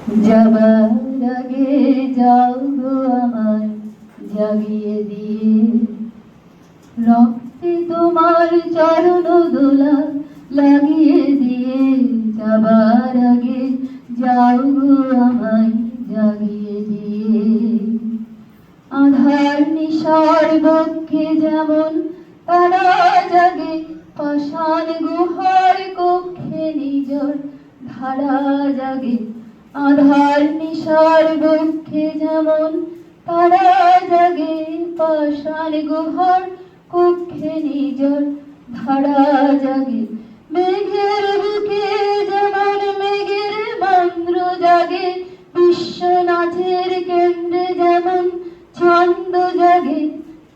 যাবার আগে যাও গো আমায় জাগিয়ে দিয়ে, রক্তে তোমার চরণ দোলা লাগিয়ে দিয়ে। যাবার আগে যাও গো আমায় জাগিয়ে দিয়ে। আধার নিশার বক্ষে যেমন তারা জাগে, পাষাণ গুহার কক্ষে নিজর ধারা জাগে। আধার নিশার বক্ষে যেমন তারা জাগে, পাষাণ গুহার কক্ষে নিজর ধারা জাগে। মেঘের বুকে যেমন মেঘের মন্দ্র জাগে, বিশ্বনাথের কেন্দ্রে যেমন ছন্দ জাগে,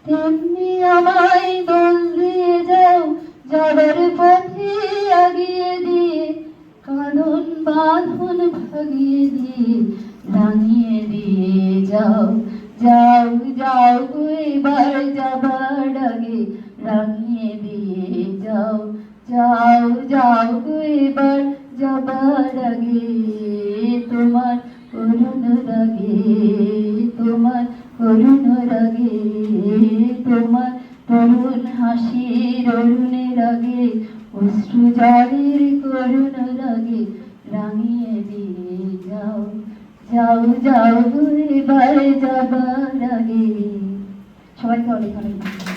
তেমনি আমায় দোল দিয়ে যাও যাবার পথে আগিয়ে দিয়ে। কারণ বাঁধন ভাগিয়ে দিয়ে রাঙিয়ে দিয়ে যাও। যাও যাও গো এবার যাবার আগে রাঙিয়ে দিয়ে যাও। যাও যাও গো এবার যাবার আগে। তোমার করুণ রাগে, তোমার করুণ রাগে, তোমার তরুণ হাসির অরুণের আগে, অশ্রু জলের করুণ রাগে রাঙিয়ে দিয়ে যাও। যাও যাও গো এবার যাবার আগে। সবাইকে অনেক অনেক ধন্যবাদ।